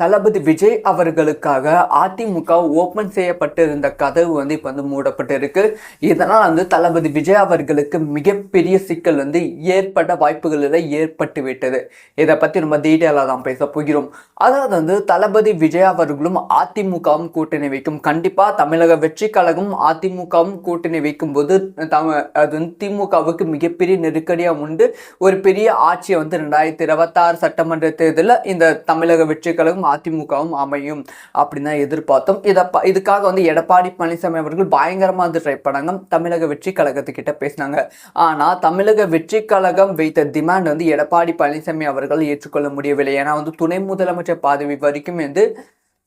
தளபதி விஜய் அவர்களுக்காக அதிமுக ஓபன் செய்யப்பட்டிருந்த கதவு இப்போ மூடப்பட்டு இருக்கு. இதனால் தளபதி விஜய் அவர்களுக்கு மிகப்பெரிய சிக்கல் ஏற்பட்ட வாய்ப்புகள் ஏற்பட்டு விட்டது. இதை பத்தி நம்ம டீட்டெயிலாக தான் பேச போகிறோம். அதாவது தளபதி விஜய் அவர்களும் அதிமுகவும் கூட்டணி வைக்கும். கண்டிப்பா தமிழக வெற்றி கழகம் அதிமுகவும் கூட்டணி வைக்கும் போது அது திமுகவுக்கு மிகப்பெரிய நெருக்கடியா உண்டு. ஒரு பெரிய ஆட்சியை 2026 சட்டமன்ற தேர்தலில் இந்த தமிழக வெற்றி கழகம் அதிமுகவும் அமையும் அப்படின்னு தான் எதிர்பார்த்தோம். இதுக்காக எடப்பாடி பழனிசாமி அவர்கள் பயங்கரமா ட்ரை பண்ணாங்க. தமிழக வெற்றி கழகத்துக்கிட்ட பேசினாங்க. ஆனா தமிழக வெற்றி கழகம் வைத்த டிமாண்ட் எடப்பாடி பழனிசாமி அவர்கள் ஏற்றுக்கொள்ள முடியவில்லை. ஏன்னா துணை முதலமைச்சர் பதவி வரைக்கும்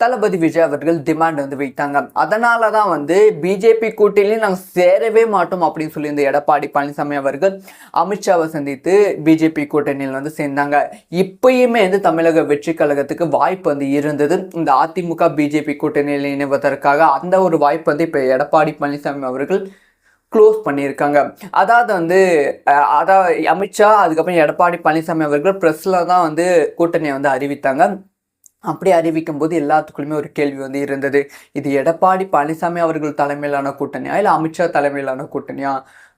தளபதி விஜய் அவர்கள் டிமாண்ட் வைத்தாங்க. அதனால தான் பிஜேபி கூட்டணியில் நாங்கள் சேரவே மாட்டோம் அப்படின்னு சொல்லி இந்த எடப்பாடி பழனிசாமி அவர்கள் அமித்ஷாவை சந்தித்து பிஜேபி கூட்டணியில் சேர்ந்தாங்க. இப்பயுமே தமிழக வெற்றி கழகத்துக்கு வாய்ப்பு இருந்தது இந்த அதிமுக பிஜேபி கூட்டணியில் இணைவதற்காக. அந்த ஒரு வாய்ப்பு இப்போ எடப்பாடி பழனிசாமி அவர்கள் க்ளோஸ் பண்ணியிருக்காங்க. அதாவது அமித்ஷா அதுக்கப்புறம் எடப்பாடி பழனிசாமி அவர்கள் ப்ரெஸ்ல தான் கூட்டணியை அறிவித்தாங்க. அப்படி அறிவிக்கும் போது எல்லாத்துக்குள்ளுமே ஒரு கேள்வி இருந்தது. இது எடப்பாடி பழனிசாமி அவர்கள் தலைமையிலான கூட்டணியா இல்லை அமித்ஷா தலைமையிலான கூட்டணியா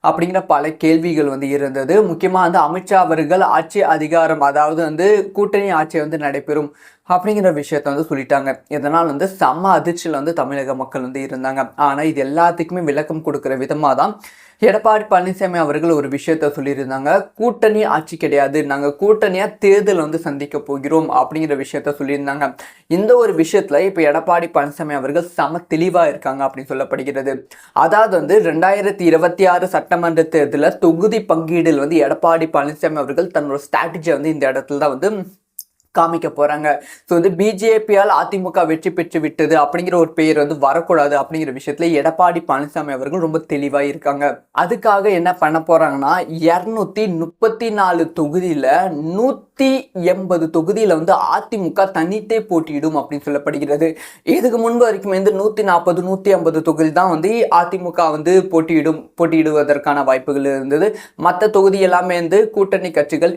அப்படிங்கிற பல கேள்விகள் இருந்தது. முக்கியமாக அமித்ஷா அவர்கள் ஆட்சி அதிகாரம் அதாவது கூட்டணி ஆட்சி நடைபெறும் அப்படிங்கிற விஷயத்த சொல்லிட்டாங்க. இதனால் செம்ம அதிர்ச்சியில் தமிழக மக்கள் இருந்தாங்க. ஆனால் இது எல்லாத்துக்குமே விளக்கம் கொடுக்குற விதமாக தான் எடப்பாடி பழனிசாமி அவர்கள் ஒரு விஷயத்த சொல்லியிருந்தாங்க. கூட்டணி ஆட்சி கிடையாது, நாங்கள் கூட்டணியாக தேர்தல் சந்திக்க போகிறோம் அப்படிங்கிற விஷயத்த சொல்லியிருந்தாங்க. இந்த ஒரு விஷயத்துல இப்போ எடப்பாடி பழனிசாமி அவர்கள் செம தெளிவாக இருக்காங்க அப்படின்னு சொல்லப்படுகிறது. அதாவது 2026 சட்டமன்ற தேர்தலில் தொகுதி பங்கீடில் எடப்பாடி பழனிசாமி அவர்கள் தன்னோட ஸ்ட்ராட்டஜியை இந்த இடத்துல தான் காமிக்க போறாங்க. ஸோ பிஜேபியால் அதிமுக வெற்றி பெற்று விட்டது அப்படிங்கிற ஒரு பெயர் வரக்கூடாது அப்படிங்கிற விஷயத்துல எடப்பாடி பழனிசாமி அவர்கள் ரொம்ப தெளிவாக இருக்காங்க. அதுக்காக என்ன பண்ண போறாங்கன்னா 234 தொகுதியில 180 தொகுதியில அதிமுக தனித்தே போட்டியிடும் அப்படின்னு சொல்லப்படுகிறது. இதுக்கு முன்பு வரைக்கும் 140 150 தொகுதி தான் அதிமுக போட்டியிடுவதற்கான வாய்ப்புகள் இருந்தது. மற்ற தொகுதி எல்லாமே கூட்டணி கட்சிகள்,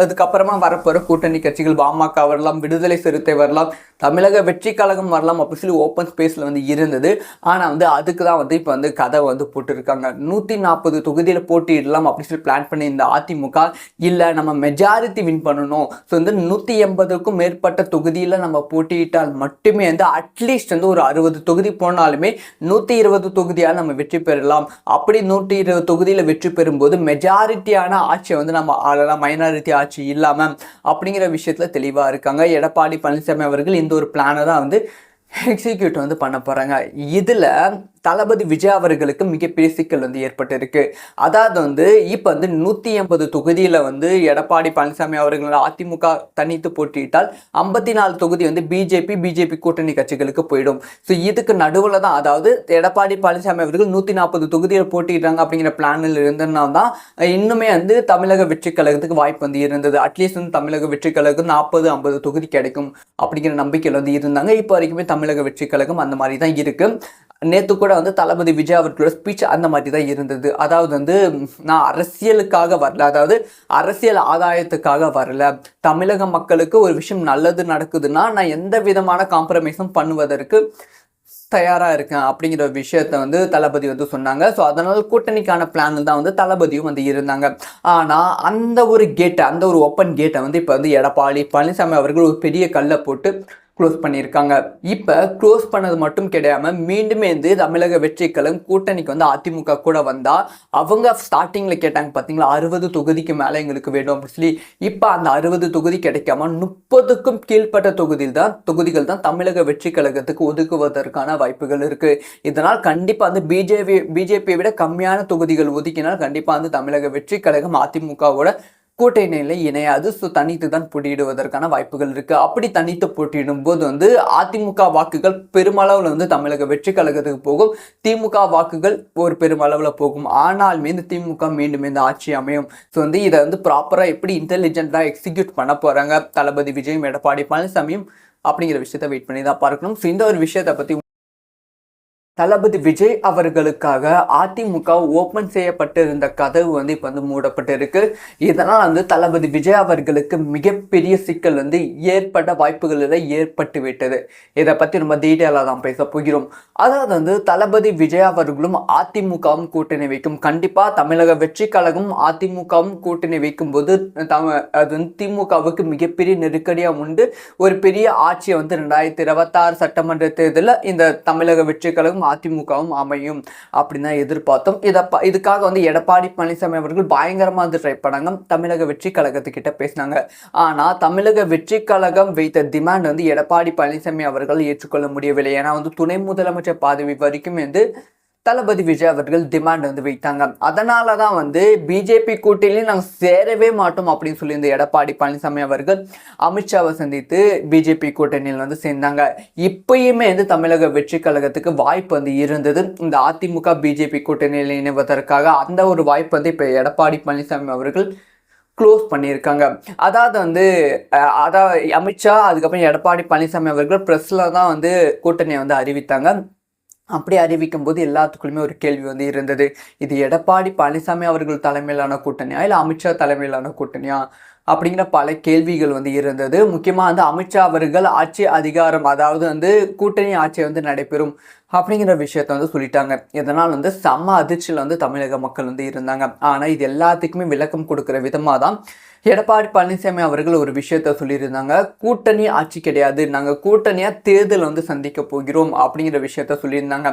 அதுக்கப்புறமா வரப்போற கூட்டணி கட்சிகள் பாமக வரலாம், விடுதலை சிறுத்தை வரலாம், தமிழக வெற்றி கழகம் வரலாம் அப்படின்னு சொல்லி ஓப்பன் ஸ்பேஸ்ல இருந்தது. ஆனா அதுக்கு தான் இப்போ கதை போட்டுருக்காங்க. 140 தொகுதியில போட்டியிடலாம் அப்படின்னு சொல்லி பிளான் பண்ணி இந்த அதிமுக இல்ல நம்ம மெஜாரிட்டி வின் பண்ணணும். ஸோ 180க்கும் மேற்பட்ட தொகுதியில நம்ம போட்டியிட்டால் மட்டுமே அட்லீஸ்ட் ஒரு 60 தொகுதி போனாலுமே 120 தொகுதியால் நம்ம வெற்றி பெறலாம். அப்படி 120 தொகுதியில வெற்றி பெறும்போது மெஜாரிட்டியான ஆட்சியை நம்ம ஆளலாம், மைனாரிட்டி ஆட்சி இல்லாம அப்படிங்கிற விஷயத்துல தெளிவா இருக்காங்க. எடப்பாடி பழனிசாமி அவர்கள் இந்த ஒரு பிளானை தான் எக்ஸிக்யூட் பண்ண போறாங்க. இதுல தளபதி விஜய் அவர்களுக்கு மிகப்பெரிய சிக்கல் ஏற்பட்டு இருக்கு. அதாவது இப்போ 180 தொகுதியில எடப்பாடி பழனிசாமி அவர்கள் அதிமுக தனித்து போட்டியிட்டால் 54 தொகுதி பிஜேபி கூட்டணி கட்சிகளுக்கு போயிடும். ஸோ இதுக்கு நடுவில் தான் அதாவது எடப்பாடி பழனிசாமி அவர்கள் 140 தொகுதியில் போட்டிடுறாங்க அப்படிங்கிற பிளானில் இருந்ததுனா தான் இன்னுமே தமிழக வெற்றி கழகத்துக்கு வாய்ப்பு இருந்தது. அட்லீஸ்ட் தமிழக வெற்றி கழகம் 40-50 தொகுதி கிடைக்கும் அப்படிங்கிற நம்பிக்கையில் இருந்தாங்க. இப்போ வரைக்குமே தமிழக வெற்றி கழகம் அந்த மாதிரி தான் இருக்கு. நேற்று கூட தளபதி விஜய் அவர்களோட ஸ்பீச் அந்த மாதிரி தான் இருந்தது. அதாவது நான் அரசியலுக்காக வரல, அதாவது அரசியல் ஆதாயத்துக்காக வரல, தமிழக மக்களுக்கு ஒரு விஷயம் நல்லது நடக்குதுன்னா நான் எந்த விதமான காம்ப்ரமைஸும் பண்ணுவதற்கு தயாராக இருக்கேன் அப்படிங்கிற விஷயத்த தளபதி சொன்னாங்க. ஸோ அதனால கூட்டணிக்கான பிளான் தான் தளபதியும் இருந்தாங்க. ஆனால் அந்த ஒரு கேட்டை, அந்த ஒரு ஓப்பன் கேட்டை இப்போ எடப்பாடி பழனிசாமி அவர்கள் ஒரு பெரிய கல்லை போட்டு க்ளோஸ் பண்ணியிருக்காங்க. இப்போ க்ளோஸ் பண்ணது மட்டும் கிடையாமல் மீண்டுமே தமிழக வெற்றி கழகம் கூட்டணிக்கு அதிமுக கூட வந்தால் அவங்க ஸ்டார்டிங்கில் கேட்டாங்க பார்த்தீங்களா 60 தொகுதிக்கு மேலே எங்களுக்கு வேணும் அப்படின்னு சொல்லி. இப்போ அந்த 60 தொகுதி கிடைக்காம 30க்கும் கீழ்பட்ட தொகுதிகள் தான் தமிழக வெற்றி கழகத்துக்கு ஒதுக்குவதற்கான வாய்ப்புகள் இருக்கு. இதனால் கண்டிப்பாக பிஜேபியை விட கம்மியான தொகுதிகள் ஒதுக்கினால் கண்டிப்பாக தமிழக வெற்றி கழகம் அதிமுகவோட கூட்டணியில இணையாது. ஸோ தனித்து தான் போட்டியிடுவதற்கான வாய்ப்புகள் இருக்கு. அப்படி தனித்து போட்டியிடும் போது அதிமுக வாக்குகள் பெருமளவில் தமிழக வெற்றி கழகத்துக்கு போகும், திமுக வாக்குகள் ஒரு பெருமளவில் போகும். ஆனாலுமே திமுக மீண்டும் ஆட்சி அமையும். ஸோ இதை ப்ராப்பரா எப்படி இன்டெலிஜென்ட்டா எக்ஸிக்யூட் பண்ண போறாங்க தளபதி விஜயும் எடப்பாடி பழனிசாமியும் அப்படிங்கிற விஷயத்த வெயிட் பண்ணி தான் பார்க்கணும். ஸோ இந்த ஒரு விஷயத்தை பத்தி தளபதி விஜய் அவர்களுக்காக அதிமுக ஓபன் செய்யப்பட்டிருந்த கதவு வந்து இப்போ வந்து மூடப்பட்டிருக்கு. இதனால் வந்து தளபதி விஜய் அவர்களுக்கு மிகப்பெரிய சிக்கல் வந்து ஏற்பட்ட வாய்ப்புகள் ஏற்பட்டு விட்டது. இதை பற்றி ரொம்ப டீட்டெயிலாக தான் பேச போகிறோம். அதாவது வந்து தளபதி விஜய் அவர்களும் அதிமுகவும் கூட்டணி வைக்கும். கண்டிப்பாக தமிழக வெற்றி கழகம் அதிமுகவும் கூட்டணி வைக்கும் போது அது வந்து திமுகவுக்கு மிகப்பெரிய நெருக்கடியாக உண்டு. ஒரு பெரிய ஆட்சியை வந்து 2026 சட்டமன்ற தேர்தலில் இந்த தமிழக வெற்றி கழகம் அதிமுகவும் அமையும் அப்படின்னு தான் எதிர்பார்த்தோம். இதுக்காக வந்து எடப்பாடி பழனிசாமி அவர்கள் பயங்கரமா வந்து ட்ரை பண்ணாங்க. தமிழக வெற்றி கழகத்துக்கிட்ட பேசினாங்க. ஆனா தமிழக வெற்றி கழகம் வைத்த டிமாண்ட் வந்து எடப்பாடி பழனிசாமி அவர்கள் ஏற்றுக்கொள்ள முடியவில்லை. ஏன்னா வந்து துணை முதலமைச்சர் பதவி வரைக்கும் வந்து தளபதி விஜய் அவர்கள் டிமாண்ட் வந்து வைத்தாங்க. அதனால தான் வந்து பிஜேபி கூட்டணியில் நாங்கள் சேரவே மாட்டோம் அப்படின்னு சொல்லி இந்த எடப்பாடி பழனிசாமி அவர்கள் அமித்ஷாவை சந்தித்து பிஜேபி கூட்டணியில் வந்து சேர்ந்தாங்க. இப்பயுமே வந்து தமிழக வெற்றி கழகத்துக்கு வாய்ப்பு வந்து இருந்தது இந்த அதிமுக பிஜேபி கூட்டணியில் இணைவதற்காக. அந்த ஒரு வாய்ப்பு வந்து இப்போ எடப்பாடி பழனிசாமி அவர்கள் க்ளோஸ் பண்ணியிருக்காங்க. அதாவது வந்து அமித்ஷா அதுக்கப்புறம் எடப்பாடி பழனிசாமி அவர்கள் ப்ரெஸ்ல தான் வந்து கூட்டணியை வந்து அறிவித்தாங்க. அப்படி அறிவிக்கும் போது எல்லாத்துக்குள்ளுமே ஒரு கேள்வி வந்து இருந்தது. இது எடப்பாடி பழனிசாமி அவர்கள் தலைமையிலான கூட்டணியா இல்லை அமித்ஷா தலைமையிலான கூட்டணியா அப்படிங்கிற பல கேள்விகள் வந்து இருந்தது. முக்கியமாக வந்து அமித்ஷா அவர்கள் ஆட்சி அதிகாரம், அதாவது வந்து கூட்டணி ஆட்சி வந்து நடைபெறும் அப்படிங்கிற விஷயத்த வந்து சொல்லிட்டாங்க. இதனால் வந்து செம்ம அதிர்ச்சியில் வந்து தமிழக மக்கள் வந்து இருந்தாங்க. ஆனால் இது எல்லாத்துக்குமே விளக்கம் கொடுக்குற விதமாக தான் எடப்பாடி பழனிசாமி அவர்கள் ஒரு விஷயத்த சொல்லியிருந்தாங்க. கூட்டணி ஆட்சி கிடையாது, நாங்கள் கூட்டணியாக தேர்தல் வந்து சந்திக்க போகிறோம் அப்படிங்கிற விஷயத்த சொல்லியிருந்தாங்க.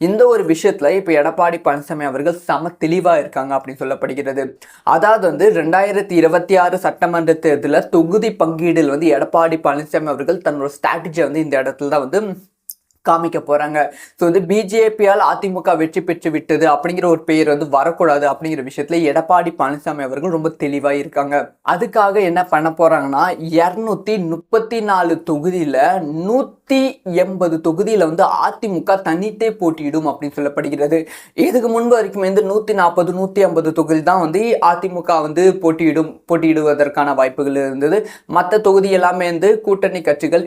இந்த ஒரு விஷயத்தில் இப்போ எடப்பாடி பழனிசாமி அவர்கள் செம தெளிவாக இருக்காங்க அப்படின்னு சொல்லப்படுகிறது. அதாவது வந்து 2026 சட்டமன்ற தேர்தலில் தொகுதி பங்கீடில் வந்து எடப்பாடி பழனிசாமி அவர்கள் தன்னோட ஸ்ட்ராட்டஜியை வந்து இந்த இடத்துல தான் வந்து காமிக்க போறாங்க. ஸோ வந்து பிஜேபியால் அதிமுக வெற்றி பெற்று விட்டது அப்படிங்கிற ஒரு பெயர் வந்து வரக்கூடாது அப்படிங்கிற விஷயத்துல எடப்பாடி பழனிசாமி அவர்கள் ரொம்ப தெளிவா இருக்காங்க. அதுக்காக என்ன பண்ண போறாங்கன்னா 234 தொகுதியில 180 தொகுதியில வந்து அதிமுக தனித்தே போட்டியிடும் அப்படின்னு சொல்லப்படுகிறது. இதுக்கு முன்பு வரைக்கும் வந்து 140 150 தொகுதி தான் வந்து அதிமுக வந்து போட்டியிடுவதற்கான வாய்ப்புகள் இருந்தது. மற்ற தொகுதி எல்லாமே வந்து கூட்டணி கட்சிகள்,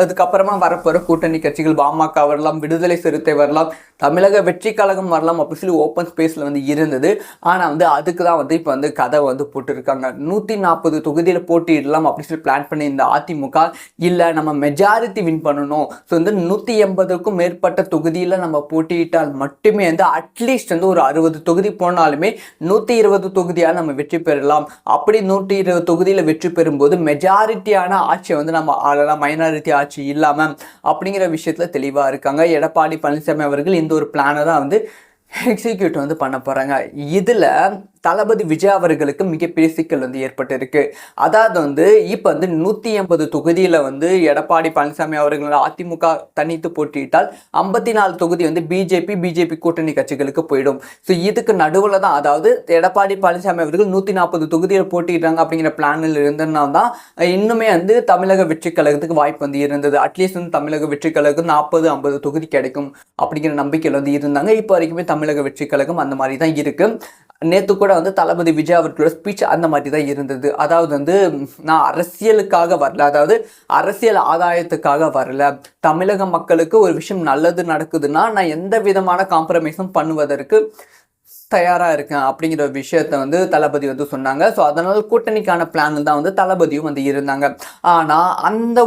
அதுக்கப்புறமா வரப்போற கூட்டணி கட்சிகள் பாமக வரலாம், விடுதலை சிறுத்தை வரலாம், தமிழக வெற்றி கழகம் வரலாம் அப்படி சொல்லி ஓப்பன் ஸ்பேஸ்ல வந்து இருந்தது. ஆனா வந்து அதுக்கு தான் வந்து இப்போ வந்து கதை வந்து போட்டுருக்காங்க. 140 தொகுதியில போட்டியிடலாம் அப்படி சொல்லி பிளான் பண்ணி இந்த அதிமுக இல்லை நம்ம மெஜாரிட்டி வின் பண்ணணும், ஸோ வந்து 180க்கும் மேற்பட்ட தொகுதியில நம்ம போட்டியிட்டால் மட்டுமே வந்து அட்லீஸ்ட் வந்து ஒரு 60 தொகுதி போனாலுமே 120 தொகுதியாக நம்ம வெற்றி பெறலாம். அப்படி 120 தொகுதியில வெற்றி பெறும்போது மெஜாரிட்டியான ஆட்சியை வந்து நம்ம ஆளலாம், மைனாரிட்டி ஆட்சி இல்லாம அப்படிங்கிற விஷயத்துல தெளிவா இருக்காங்க. எடப்பாடி பழனிசாமி அவர்கள் இந்த ஒரு பிளானை தான் வந்து எக்ஸிக்யூட் வந்து பண்ண போறாங்க. இதுல தளபதி விஜய் அவர்களுக்கு மிகப்பெரிய சிக்கல் வந்து ஏற்பட்டு இருக்கு. அதாவது வந்து இப்போ வந்து 180 தொகுதியில வந்து எடப்பாடி பழனிசாமி அவர்கள் அதிமுக தனித்து போட்டியிட்டால் 54 தொகுதி வந்து பிஜேபி கூட்டணி கட்சிகளுக்கு போயிடும். ஸோ இதுக்கு நடுவில் தான், அதாவது எடப்பாடி பழனிசாமி அவர்கள் 140 தொகுதியில் போட்டியிடுறாங்க அப்படிங்கிற பிளானில் இருந்ததுனால தான் இன்னுமே வந்து தமிழக வெற்றி கழகத்துக்கு வாய்ப்பு வந்து இருந்தது. அட்லீஸ்ட் வந்து தமிழக வெற்றி கழகம் 40-50 தொகுதி கிடைக்கும் அப்படிங்கிற நம்பிக்கையில் வந்து இருந்தாங்க. இப்போ வரைக்குமே தமிழக வெற்றி கழகம் அந்த மாதிரி தான் இருக்கு. நேற்று கூட வந்து தளபதி விஜய் அவர்களோட ஸ்பீச் அந்த மாதிரி தான் இருந்தது. அதாவது வந்து நான் அரசியலுக்காக வரல, அதாவது அரசியல் ஆதாயத்துக்காக வரல, தமிழக மக்களுக்கு ஒரு விஷயம் நல்லது நடக்குதுன்னா நான் எந்த விதமான காம்ப்ரமைஸும் பண்ணுவதற்கு தயாராக இருக்கேன் அப்படிங்கிற விஷயத்த வந்து தளபதி வந்து சொன்னாங்க. ஸோ அதனால கூட்டணிக்கான பிளான் தான் வந்து தளபதியும் வந்து இருந்தாங்க. ஆனால் அந்த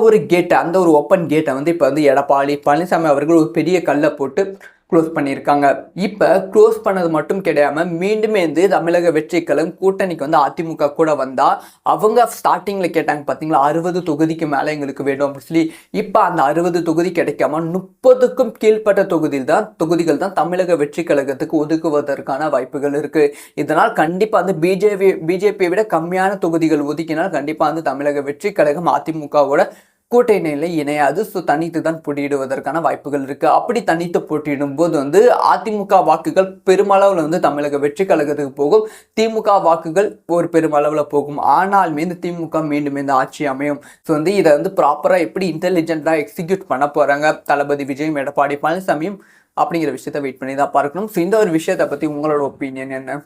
ஒரு ஓப்பன் கேட்டை வந்து இப்போ வந்து எடப்பாடி பழனிசாமி அவர்கள் ஒரு பெரிய கல்லை போட்டு க்ளோஸ் பண்ணியிருக்காங்க. இப்போ க்ளோஸ் பண்ணது மட்டும் கிடையாமல் மீண்டுமே வந்து தமிழக வெற்றி கழகம் கூட்டணிக்கு வந்து அதிமுக கூட வந்தால் அவங்க ஸ்டார்டிங்கில் கேட்டாங்க பார்த்தீங்களா 60 தொகுதிக்கு மேலே எங்களுக்கு வேணும் அப்படின்னு சொல்லி. இப்போ அந்த 60 தொகுதி கிடைக்காம 30க்கும் கீழ்பட்ட தொகுதிகள் தான் தமிழக வெற்றி கழகத்துக்கு ஒதுக்குவதற்கான வாய்ப்புகள் இருக்குது. இதனால் கண்டிப்பாக வந்து பிஜேபியை விட கம்மியான தொகுதிகள் ஒதுக்கினால் கண்டிப்பாக வந்து தமிழக வெற்றி கழகம் அதிமுகவோட கூட்டணியில் இணையாது. ஸோ தனித்து தான் போட்டியிடுவதற்கான வாய்ப்புகள் இருக்குது. அப்படி தனித்து போட்டியிடும் போது வந்து அதிமுக வாக்குகள் பெருமளவில் வந்து தமிழக வெற்றி கழகத்துக்கு போகும், திமுக வாக்குகள் ஒரு பெருமளவில் போகும். ஆனாலுமே இந்த திமுக மீண்டும் இந்த ஆட்சி அமையும். ஸோ வந்து இதை வந்து ப்ராப்பராக எப்படி இன்டெலிஜென்ட்டாக எக்ஸிக்யூட் பண்ண போகிறாங்க தளபதி விஜயும் எடப்பாடி பழனிசாமியும் அப்படிங்கிற விஷயத்த வெயிட் பண்ணி தான் பார்க்கணும். ஸோ இந்த ஒரு விஷயத்தை பற்றி உங்களோட ஒப்பீனியன் என்ன?